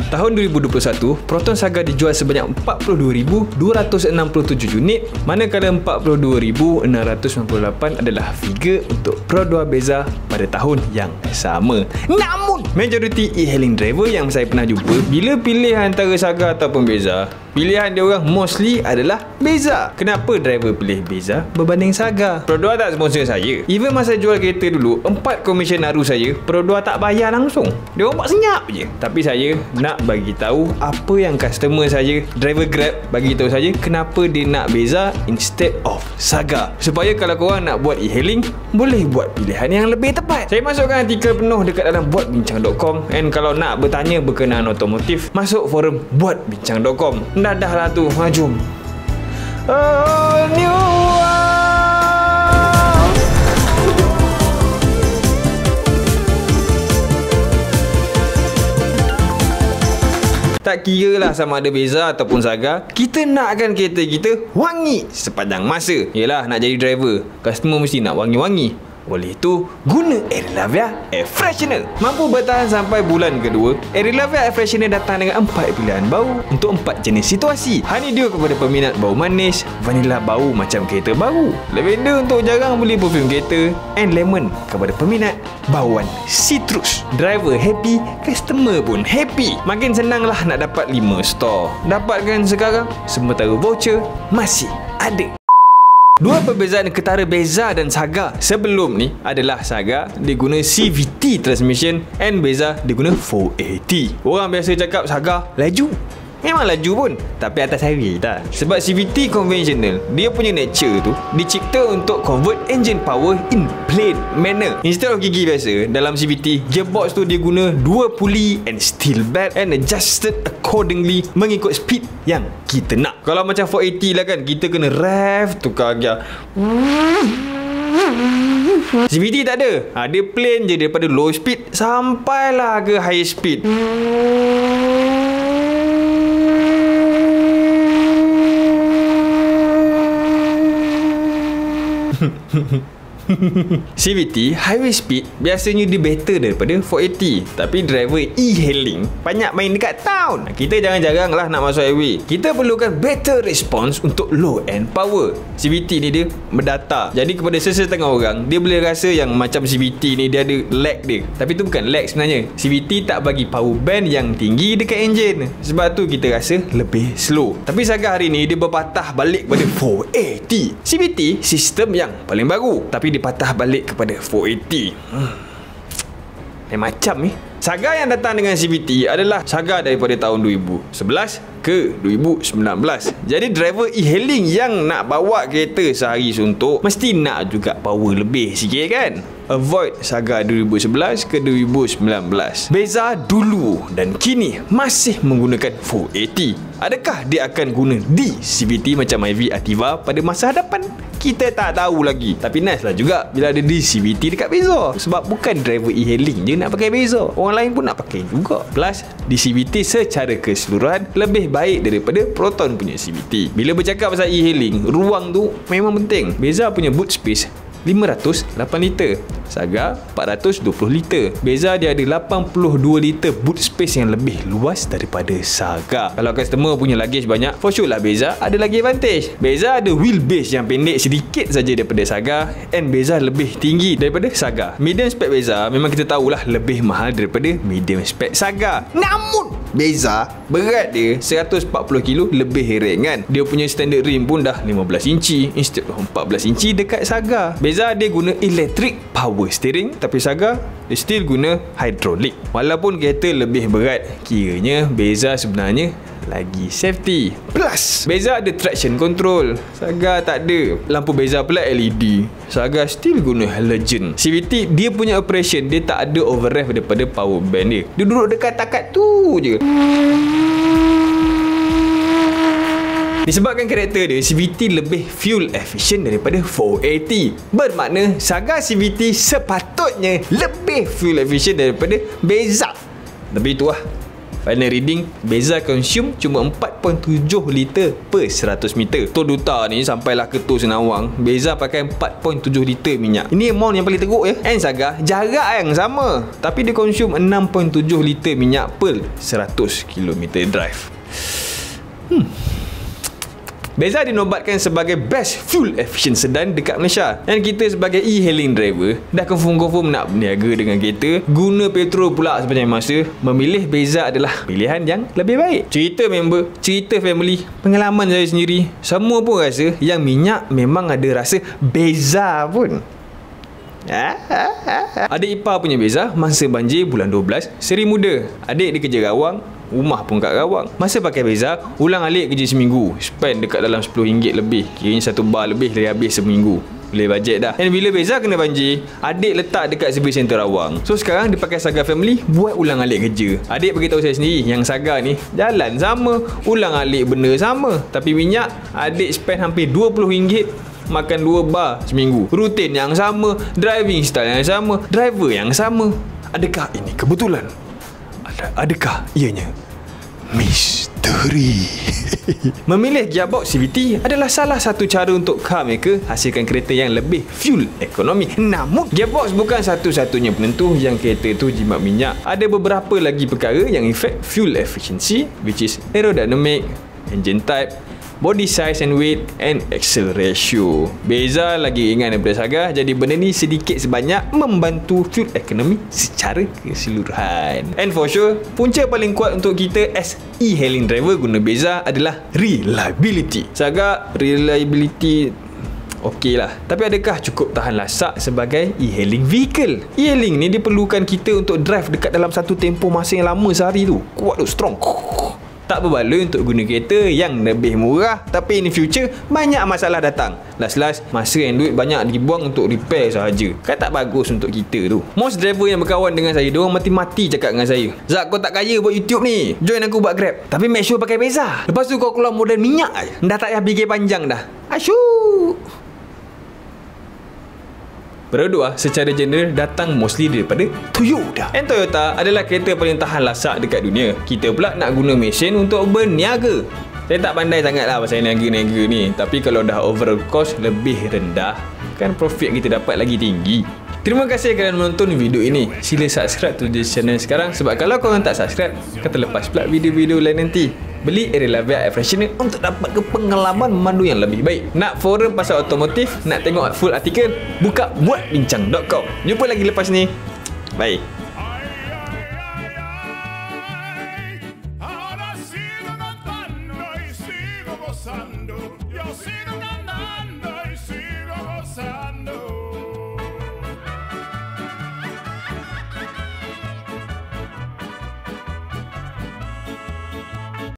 Tahun 2021, Proton Saga dijual sebanyak 42,267 unit, manakala 42,698 adalah figure untuk Pro 2 Beza pada tahun yang sama. Namun, majoriti e-hailing driver yang saya pernah jumpa, bila pilih antara Saga ataupun Beza, pilihan dia orang mostly adalah Beza. Kenapa driver pilih Beza berbanding Saga? Pro 2 tak sponsor saya. Even masa jual kereta dulu, 4 komisen aru saya, Pro 2 tak bayar langsung. Dia orang buat senyap je. Tapi saya nak bagi tahu apa yang customer saya, driver Grab, bagi tahu saya kenapa dia nak Beza instead of Saga. Supaya kalau korang nak buat e-hailing, boleh buat pilihan yang lebih tepat. Saya masukkan artikel penuh dekat dalam buatbincang.com, and kalau nak bertanya berkenaan otomotif, masuk forum buatbincang.com. Dah lah tu, jom. New tak kira lah sama ada Beza ataupun Saga, kita nakkan kereta kita wangi sepanjang masa. Yelah, nak jadi driver, customer mesti nak wangi-wangi. Oleh itu, guna Aerolavia Air Freshener. Mampu bertahan sampai bulan kedua, Aerolavia Air Freshener datang dengan 4 pilihan bau untuk 4 jenis situasi. Honeydew kepada peminat bau manis, vanilla bau macam kereta baru, lavender untuk jarang beli perfume kereta, and lemon kepada peminat bauan citrus. Driver happy, customer pun happy. Makin senanglah nak dapat 5 store. Dapatkan sekarang, sementara voucher masih ada. Dua perbezaan ketara Beza dan Saga sebelum ni adalah Saga diguna CVT transmission and Beza diguna 4AT. Orang biasa cakap Saga laju. Memang laju pun, tapi atas hari tak. Sebab CVT conventional, dia punya nature tu dicipta untuk convert engine power in plane manner. Instead of gigi biasa, dalam CVT, gearbox tu dia guna 2 pulley and steel bed and adjusted accordingly mengikut speed yang kita nak. Kalau macam 480 lah kan, kita kena rev, tukar gear. CVT tak ada. Dia plain je daripada low speed sampailah ke high speed. CVT highway speed biasanya dia better daripada 480. Tapi driver e-hailing banyak main dekat town, kita jarang-jarang lah nak masuk highway. Kita perlukan better response untuk low end power. CVT ni dia berdata, jadi kepada sesetengah orang, dia boleh rasa yang macam CVT ni dia ada lag dia. Tapi tu bukan lag sebenarnya. CVT tak bagi power band yang tinggi dekat engine, sebab tu kita rasa lebih slow. Tapi Saga hari ni dia berpatah balik kepada 480. CVT sistem yang paling baru, tapi dia patah balik kepada 480. Macam ni. Saga yang datang dengan CVT adalah Saga daripada tahun 2011 ke 2019. Jadi driver e-hailing yang nak bawa kereta sehari suntuk mesti nak juga power lebih sikit kan. Avoid Saga 2011 ke 2019. Beza dulu dan kini masih menggunakan 480. Adakah dia akan guna di CVT macam Myvi Ativa pada masa hadapan? Kita tak tahu lagi. Tapi nice lah juga bila ada di CVT dekat Beza. Sebab bukan driver e-hailing je nak pakai Beza, orang lain pun nak pakai juga. Plus, di CVT secara keseluruhan lebih baik daripada Proton punya CVT. Bila bercakap pasal e-hailing, ruang tu memang penting. Beza punya boot space 508 liter, Saga 420 liter. Beza dia ada 82 liter boot space yang lebih luas daripada Saga. Kalau customer punya luggage banyak, for sure lah Beza ada lagi advantage. Beza ada wheelbase yang pendek sedikit saja daripada Saga, and Beza lebih tinggi daripada Saga. Medium spec Beza memang kita tahulah lebih mahal daripada medium spec Saga. Namun Beza berat dia 140 kilo lebih ringan. Dia punya standard rim pun dah 15 inci instead of 14 inci dekat Saga. Beza dia guna electric power steering, tapi Saga dia still guna hydraulic. Walaupun kereta lebih berat, kiranya Beza sebenarnya lagi safety. Plus, Beza ada traction control, Saga tak ada. Lampu Beza pula LED, Saga still guna halogen. CVT dia punya operation dia tak ada overrev daripada power band dia. Dia duduk dekat takat tu je. Disebabkan karakter dia, CVT lebih fuel efficient daripada 480. Bermakna Saga CVT sepatutnya lebih fuel efficient daripada Beza. Tapi itulah, Final reading, Beza consume cuma 4.7 liter per 100 meter. Tok Duta ni sampailah ke Tok Senawang, Beza pakai 4.7 liter minyak. Ini amount yang paling teruk ya. And Saga jarak yang sama, tapi dia consume 6.7 liter minyak per 100 km drive. Beza dinobatkan sebagai best fuel efficient sedan dekat Malaysia. Dan kita sebagai e-hailing driver dah confirm nak berniaga dengan kereta guna petrol pula sepanjang masa, memilih Beza adalah pilihan yang lebih baik. Cerita member, cerita family, pengalaman saya sendiri, semua pun rasa yang minyak memang ada rasa Beza pun. Adik ipar punya Beza masa banjir bulan 12, seri muda. Adik dia kerja Rawang, rumah pun kat Rawang. Masa pakai Beza, ulang alik kerja seminggu, spend dekat dalam RM10 lebih. Kiranya 1 bar lebih dari habis seminggu. Boleh bajet dah. Dan bila Beza kena banjir, adik letak dekat service center Rawang. So sekarang dia pakai Saga Family buat ulang alik kerja. Adik beritahu saya sendiri yang Saga ni jalan sama, ulang alik benda sama, tapi minyak adik spend hampir RM20, makan 2 bar seminggu. Rutin yang sama, driving style yang sama, driver yang sama. Adakah ini kebetulan? Adakah ianya misteri? Memilih gearbox CVT adalah salah satu cara untuk car maker hasilkan kereta yang lebih fuel ekonomi. Namun, gearbox bukan satu-satunya penentu yang kereta tu jimat minyak. Ada beberapa lagi perkara yang efek fuel efficiency, which is aerodynamic, engine type, body size and weight, and axle ratio. Beza lagi ringan daripada Saga, jadi benda ni sedikit sebanyak membantu fuel economy secara keseluruhan. And for sure, punca paling kuat untuk kita as e-hailing driver guna Beza adalah reliability. Saga reliability okey lah, tapi adakah cukup tahan lasak sebagai e-hailing vehicle? E-hailing ni diperlukan kita untuk drive dekat dalam satu tempoh masa yang lama sehari tu. Kuat tu, strong. Tak berbaloi untuk guna kereta yang lebih murah, tapi in the future banyak masalah datang. Last masa and duit banyak dibuang untuk repair sahaja. Kan tak bagus untuk kita tu. Most driver yang berkawan dengan saya, diorang mati-mati cakap dengan saya, Zak, kau tak kaya buat YouTube ni, join aku buat Grab, tapi make sure pakai Beza. Lepas tu kau keluar model minyak aja, dah tak payah fikir panjang dah. Asyuk. Produk secara general datang mostly daripada Toyota. And Toyota adalah kereta paling tahan lasak dekat dunia. Kita pula nak guna mesin untuk berniaga. Saya tak pandai sangat lah pasal niaga-niaga ni, tapi kalau dah overall cost lebih rendah, kan profit kita dapat lagi tinggi. Terima kasih kerana menonton video ini. Sila subscribe to this channel sekarang, sebab kalau korang tak subscribe, akan terlepas pula video-video lain nanti. Beli Aerolavia Air Freshener untuk dapat pengalaman memandu yang lebih baik. Nak forum pasal otomotif, nak tengok full artikel, buka buatbincang.com. Jumpa lagi lepas ni. Bye.